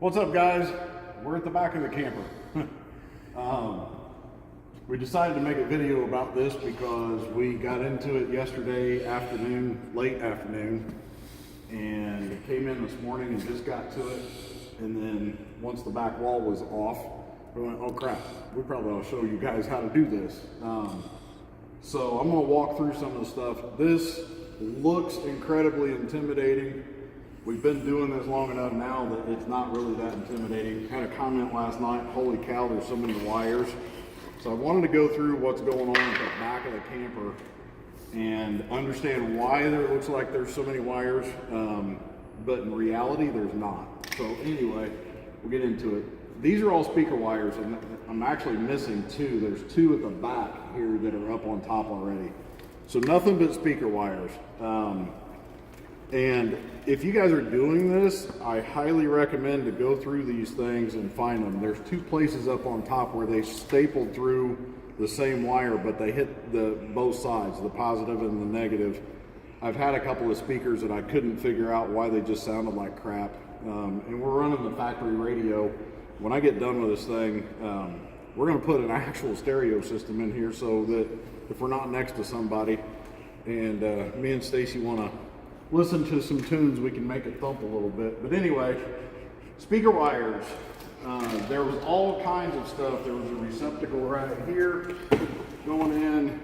What's up, guys? We're at the back of the camper. We decided to make a video about this because we got into it yesterday afternoon, late afternoon, and came in this morning and just got to it. And then once the back wall was off, we went, oh crap, we probably ought to show you guys how to do this. So I'm gonna walk through some of the stuff. This looks incredibly intimidating. We've been doing this long enough now that it's not really that intimidating. Had a comment last night, holy cow, there's so many wires. So I wanted to go through what's going on at the back of the camper and understand why it looks like there's so many wires, but in reality, there's not. So anyway, we'll get into it. These are all speaker wires, and I'm actually missing two. There's two at the back here that are up on top already. So nothing but speaker wires. And if you guys are doing this, I highly recommend to go through these things and find them. There's two places up on top where they stapled through the same wire, but they hit both sides, the positive and the negative. I've had a couple of speakers that I couldn't figure out why they just sounded like crap. And we're running the factory radio. When I get done with this thing, we're gonna put an actual stereo system in here so that if we're not next to somebody and me and Stacy wanna listen to some tunes, we can make it thump a little bit. But anyway, speaker wires. There was all kinds of stuff. There was a receptacle right here going in,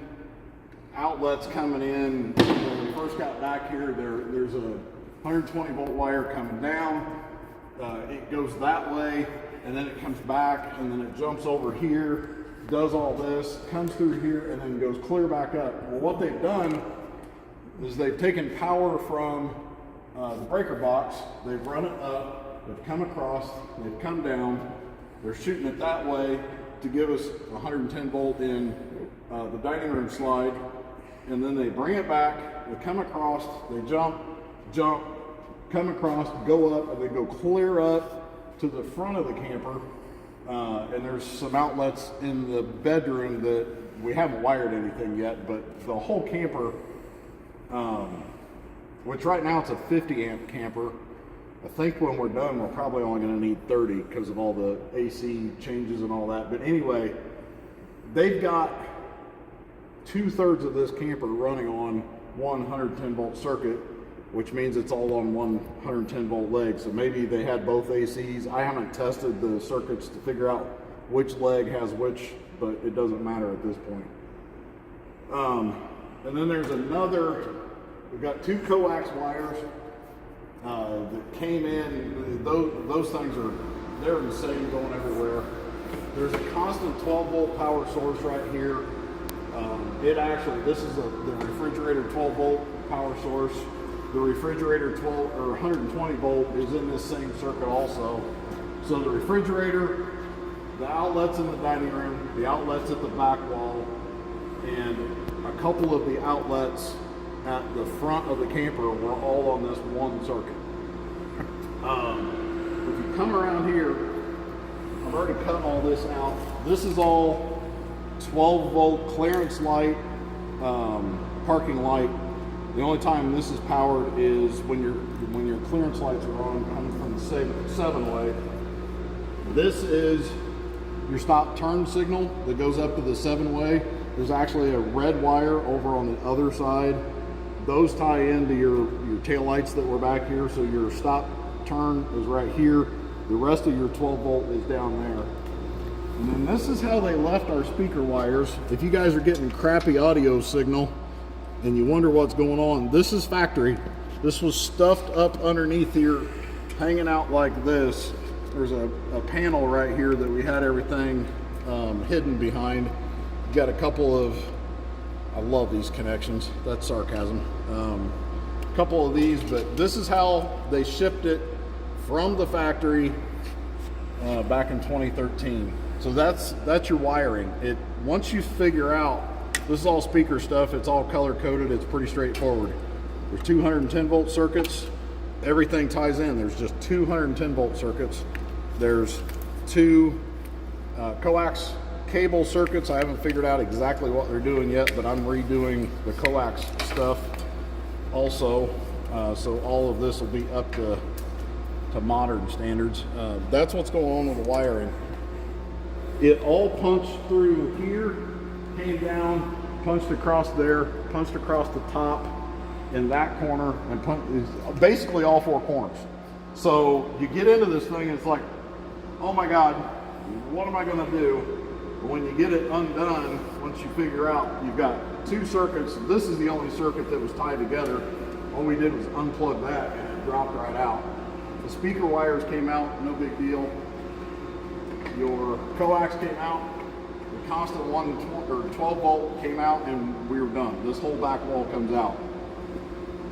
outlets coming in. When we first got back here, there's a 120 volt wire coming down. It goes that way, and then it comes back, and then it jumps over here, does all this, comes through here, and then goes clear back up. Well, what they've done is they've taken power from the breaker box, they've run it up, they've come across, they've come down, they're shooting it that way to give us 110 volt in the dining room slide, and then they bring it back, they come across, they jump, come across, go up, and they go clear up to the front of the camper, and there's some outlets in the bedroom that we haven't wired anything yet, but the whole camper, which right now it's a 50 amp camper. I think when we're done, we're probably only going to need 30 because of all the AC changes and all that. But anyway, they've got 2/3 of this camper running on 110 volt circuit, which means it's all on 110 volt leg. So maybe they had both ACs. I haven't tested the circuits to figure out which leg has which, but it doesn't matter at this point. And then there's another, we've got two coax wires that came in. Those things they're insane, going everywhere. There's a constant 12 volt power source right here. This is the refrigerator 12 volt power source. The refrigerator 120 volt is in this same circuit also. So the refrigerator, the outlets in the dining room, the outlets at the back wall, and a couple of the outlets at the front of the camper were all on this one circuit. If you come around here, I've already cut all this out. This is all 12 volt clearance light, parking light. The only time this is powered is when your clearance lights are on, coming from the 7-way. This is your stop turn signal that goes up to the 7-way. There's actually a red wire over on the other side. Those tie into your tail lights that were back here. So your stop turn is right here. The rest of your 12 volt is down there. And then this is how they left our speaker wires. If you guys are getting crappy audio signal and you wonder what's going on, this is factory. This was stuffed up underneath here, hanging out like this. There's a panel right here that we had everything hidden behind. Got a couple of, I love these connections, that's sarcasm. A couple of these, but this is how they shipped it from the factory back in 2013. So that's your wiring. Once you figure out, this is all speaker stuff, it's all color coded, it's pretty straightforward. There's 210 volt circuits, everything ties in. There's just 210 volt circuits. There's two coax cable circuits. I haven't figured out exactly what they're doing yet, but I'm redoing the coax stuff also. So all of this will be up to to modern standards. That's what's going on with the wiring. It all punched through here, came down, punched across there, punched across the top in that corner, and punched basically all four corners. So you get into this thing, it's like, oh my God, what am I going to do? But when you get it undone, once you figure out you've got two circuits, this is the only circuit that was tied together. All we did was unplug that and it dropped right out. The speaker wires came out, no big deal. Your coax came out, the constant 12 volt came out, and we were done. This whole back wall comes out.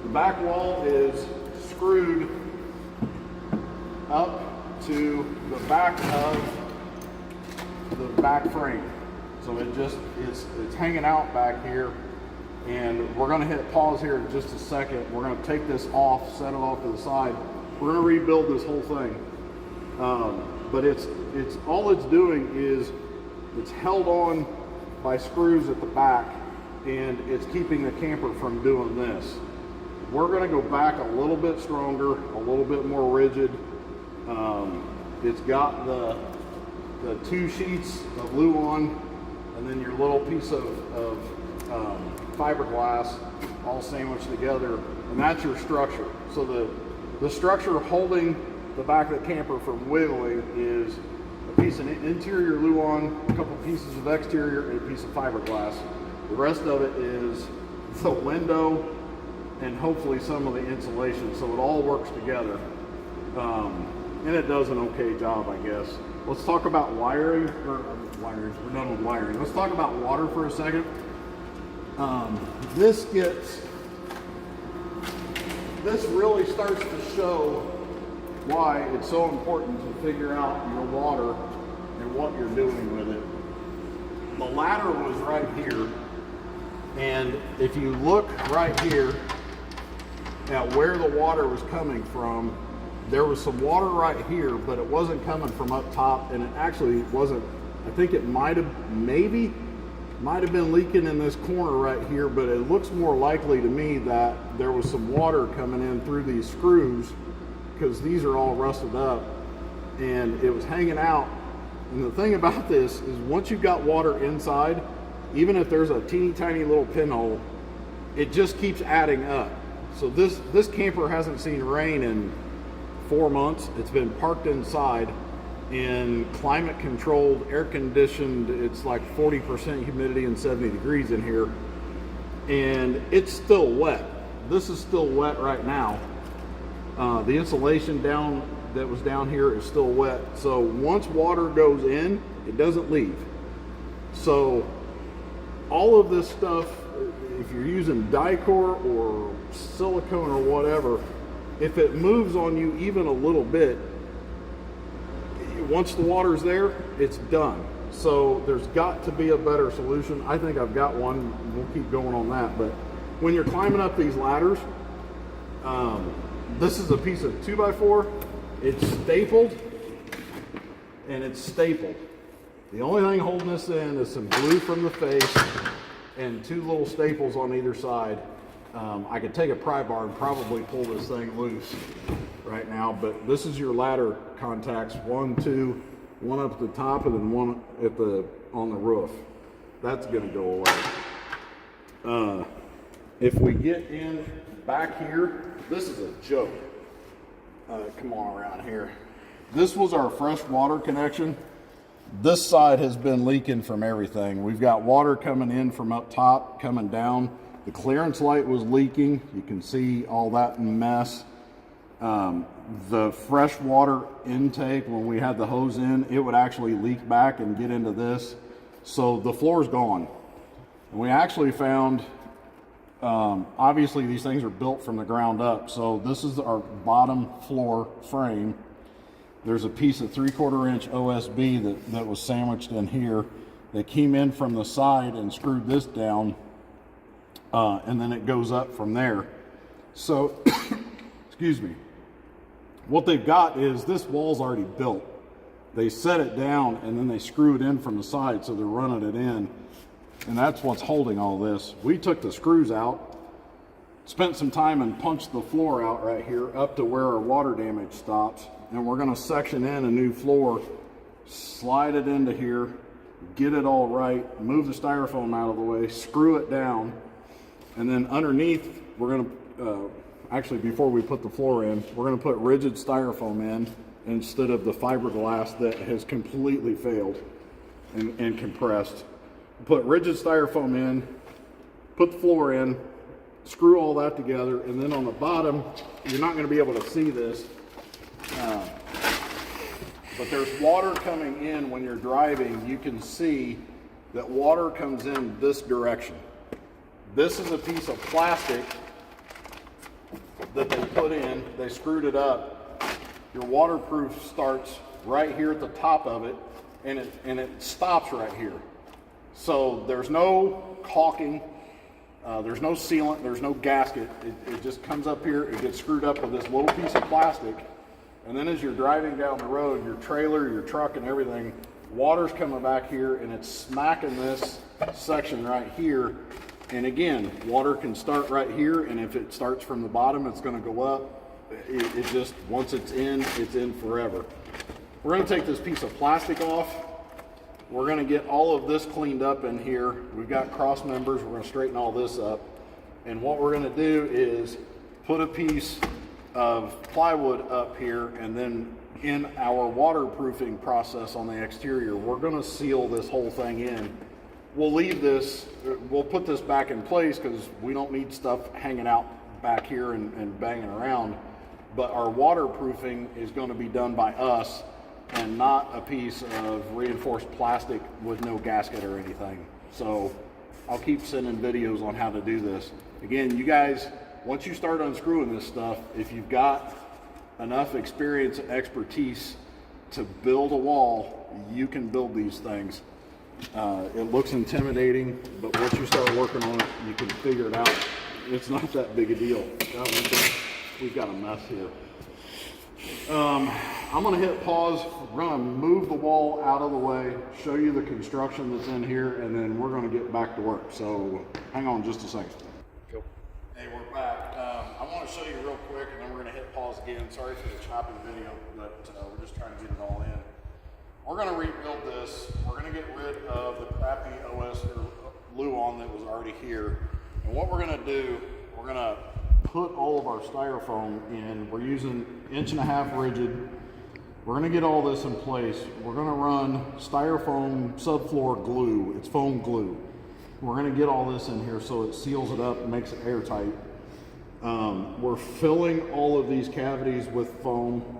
The back wall is screwed up to the back of the back frame. So it's hanging out back here, and we're gonna hit pause here in just a second. We're gonna take this off, set it off to the side. We're gonna rebuild this whole thing. But it's all it's doing is it's held on by screws at the back, and it's keeping the camper from doing this. We're going to go back a little bit stronger, a little bit more rigid. It's got the two sheets of Luan, and then your little piece of fiberglass all sandwiched together, and that's your structure. So the structure holding the back of the camper from wiggling is a piece of interior Luan, a couple pieces of exterior, and a piece of fiberglass. The rest of it is the window and hopefully some of the insulation, so it all works together. And it does an okay job, I guess. Let's talk about wiring, we're done with wiring. Let's talk about water for a second. This really starts to show why it's so important to figure out your water and what you're doing with it. The ladder was right here, and if you look right here at where the water was coming from, there was some water right here, but it wasn't coming from up top, and it actually wasn't. I think it might have been leaking in this corner right here, but it looks more likely to me that there was some water coming in through these screws, because these are all rusted up, and it was hanging out. And the thing about this is, once you've got water inside, even if there's a teeny tiny little pinhole, it just keeps adding up. So this camper hasn't seen rain in 4 months. It's been parked inside in climate controlled, air conditioned. It's like 40% humidity and 70 degrees in here, and it's still wet. This is still wet right now. The insulation that was down here is still wet. So once water goes in, it doesn't leave. So all of this stuff, if you're using Dicor or silicone or whatever, if it moves on you even a little bit, once the water's there, it's done. So there's got to be a better solution. I think I've got one. We'll keep going on that. But when you're climbing up these ladders, this is a piece of 2x4. It's stapled, and it's stapled. The only thing holding this in is some glue from the face and two little staples on either side. I could take a pry bar and probably pull this thing loose right now, but this is your ladder contacts, 1, 2, one up at the top, and then one on the roof. That's gonna go away. If we get in back here, this is a joke. Come on around here. This was our fresh water connection. This side has been leaking from everything. We've got water coming in from up top, coming down. The clearance light was leaking. You can see all that mess. The fresh water intake, when we had the hose in, it would actually leak back and get into this. So the floor's gone. And we actually found, obviously these things are built from the ground up. So this is our bottom floor frame. There's a piece of 3/4 inch OSB that was sandwiched in here. They came in from the side and screwed this down, and then it goes up from there. So, excuse me. What they've got is this wall's already built. They set it down and then they screw it in from the side, so they're running it in. And that's what's holding all this. We took the screws out spent some time and punched the floor out right here up to where our water damage stops. And we're gonna section in a new floor, slide it into here, get it all right, move the styrofoam out of the way, screw it down, and then underneath, we're gonna, actually before we put the floor in, we're gonna put rigid styrofoam in instead of the fiberglass that has completely failed and compressed. Put rigid styrofoam in, put the floor in, screw all that together, and then on the bottom, you're not gonna be able to see this, but there's water coming in when you're driving. You can see that water comes in this direction. This is a piece of plastic that they put in, they screwed it up. Your waterproof starts right here at the top of it, and it stops right here. So there's no caulking, there's no sealant, there's no gasket. It just comes up here, it gets screwed up with this little piece of plastic, and then as you're driving down the road, your trailer, your truck, and everything, water's coming back here, and it's smacking this section right here. And again, water can start right here, and if it starts from the bottom, it's gonna go up. It just, once it's in forever. We're gonna take this piece of plastic off. We're gonna get all of this cleaned up in here. We've got cross members, we're gonna straighten all this up. And what we're gonna do is put a piece of plywood up here, and then in our waterproofing process on the exterior, we're gonna seal this whole thing in. We'll leave this, we'll put this back in place because we don't need stuff hanging out back here and banging around. But our waterproofing is going to be done by us and not a piece of reinforced plastic with no gasket or anything. So I'll keep sending videos on how to do this. Again, you guys, once you start unscrewing this stuff, if you've got enough experience and expertise to build a wall, you can build these things. It looks intimidating, but once you start working on it, you can figure it out. It's not that big a deal. We've got a mess here. I'm gonna hit pause. We're gonna move the wall out of the way, show you the construction that's in here, and then we're gonna get back to work. So hang on just a second. Go. Hey, we're back. I want to show you real quick, and then we're gonna hit pause again. Sorry for the choppy video, but we're just trying to get it all in. We're going to rebuild this. We're going to get rid of the crappy OS or Luon that was already here. And what we're going to do, we're going to put all of our styrofoam in. We're using 1.5 inch rigid. We're going to get all this in place. We're going to run styrofoam subfloor glue. It's foam glue. We're going to get all this in here so it seals it up and makes it airtight. We're filling all of these cavities with foam.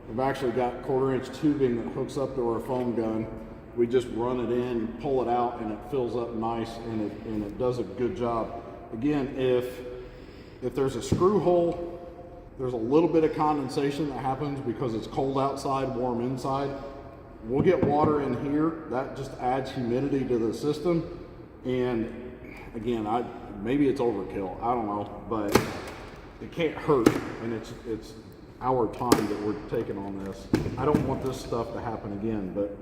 We've actually got 1/4 inch tubing that hooks up to our foam gun. We just run it in, pull it out, and it fills up nice, and it does a good job. Again, if there's a screw hole, there's a little bit of condensation that happens because it's cold outside, warm inside. We'll get water in here. That just adds humidity to the system. And again, maybe it's overkill, I don't know, but it can't hurt, and it's our time that we're taking on this. I don't want this stuff to happen again, but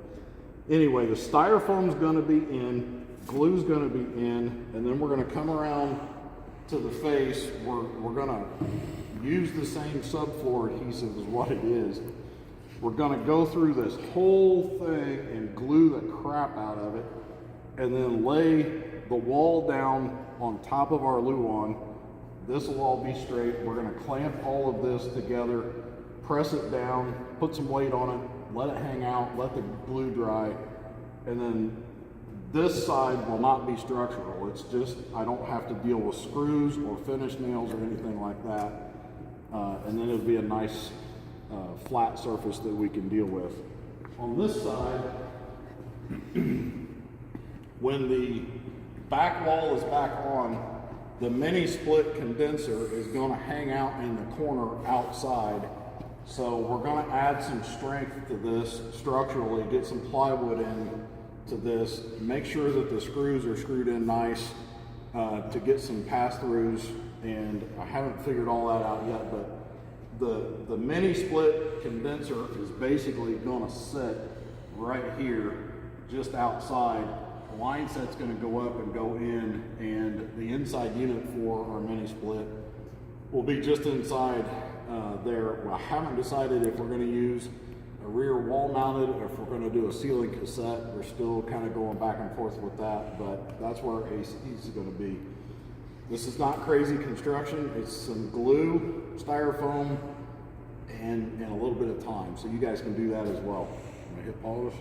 anyway, the styrofoam's gonna be in, glue's gonna be in, and then we're gonna come around to the face. We're gonna use the same subfloor adhesive as what it is. We're gonna go through this whole thing and glue the crap out of it, and then lay the wall down on top of our Luon. This will all be straight. We're gonna clamp all of this together, press it down, put some weight on it, let it hang out, let the glue dry, and then this side will not be structural. It's just, I don't have to deal with screws or finish nails or anything like that. And then it'll be a nice flat surface that we can deal with. On this side, when the back wall is back on, the mini split condenser is going to hang out in the corner outside. So we're going to add some strength to this structurally, get some plywood in to this, make sure that the screws are screwed in nice to get some pass-throughs, and I haven't figured all that out yet, but the mini split condenser is basically going to sit right here just outside. The line set's going to go up and go in, and the inside unit for our mini split will be just inside there. I haven't decided if we're going to use a rear wall mounted or if we're going to do a ceiling cassette. We're still kind of going back and forth with that, but that's where AC is going to be. This is not crazy construction. It's some glue, styrofoam, and a little bit of time. So you guys can do that as well. I'm gonna hit pause.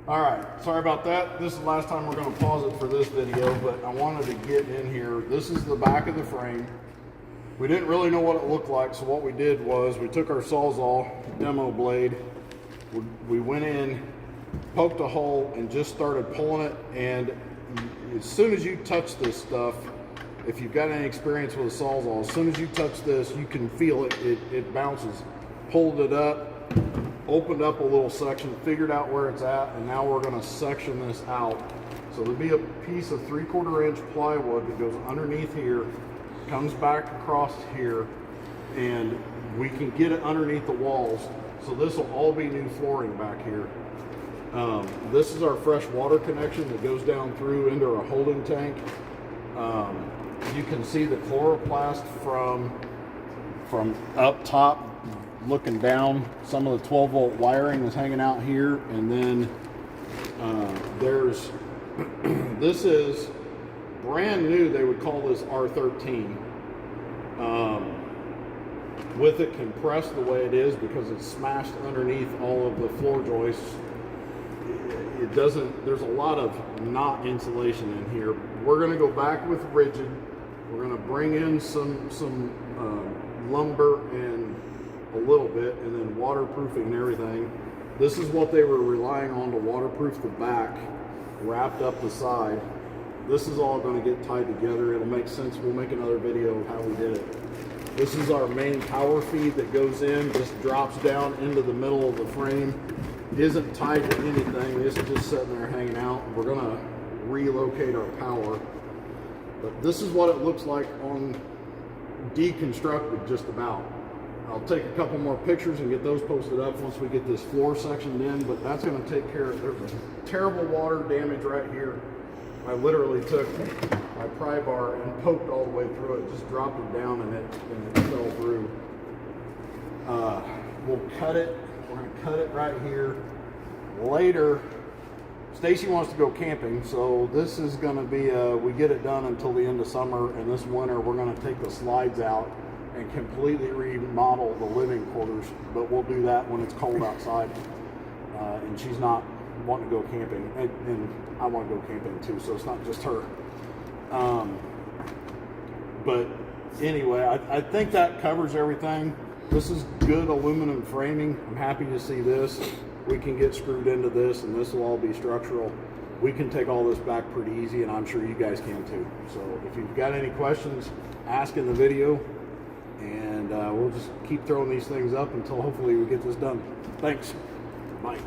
All right, sorry about that. This is the last time we're gonna pause it for this video, but I wanted to get in here. This is the back of the frame. We didn't really know what it looked like, so what we did was we took our Sawzall demo blade, we went in, poked a hole, and just started pulling it. And as soon as you touch this stuff, if you've got any experience with a Sawzall, as soon as you touch this, you can feel it. It bounces. Pulled it up, opened up a little section, figured out where it's at, and now we're going to section this out. So there'll be a piece of 3/4 inch plywood that goes underneath here, comes back across here, and we can get it underneath the walls. So this will all be new flooring back here. This is our fresh water connection that goes down through into a holding tank. You can see the chloroplast from up top looking down. Some of the 12-volt wiring is hanging out here, and then there's this is brand new. They would call this R13. With it compressed the way it is because it's smashed underneath all of the floor joists. It doesn't, there's a lot of not insulation in here. We're going to go back with rigid. We're going to bring in some lumber and a little bit, and then waterproofing and everything. This is what they were relying on to waterproof the back, wrapped up the side. This is all going to get tied together. It'll make sense. We'll make another video of how we did it. This is our main power feed that goes in, just drops down into the middle of the frame. Isn't tied to anything. This is just sitting there hanging out. We're going to relocate our power. But this is what it looks like on deconstructed just about. I'll take a couple more pictures and get those posted up once we get this floor sectioned in, but that's going to take care of, there's terrible water damage right here. I literally took my pry bar and poked all the way through it, just dropped it down, and it fell through. We'll cut it. We're going to cut it right here. Later, Stacy wants to go camping, so this is going to be, we get it done until the end of summer, and this winter we're going to take the slides out and completely remodel the living quarters, but we'll do that when it's cold outside, and she's not wanting to go camping, and I want to go camping too, so it's not just her. But anyway, I think that covers everything. This is good aluminum framing. I'm happy to see this. We can get screwed into this, and this will all be structural. We can take all this back pretty easy, and I'm sure you guys can too. So if you've got any questions, ask in the video, and we'll just keep throwing these things up until hopefully we get this done. Thanks. Bye.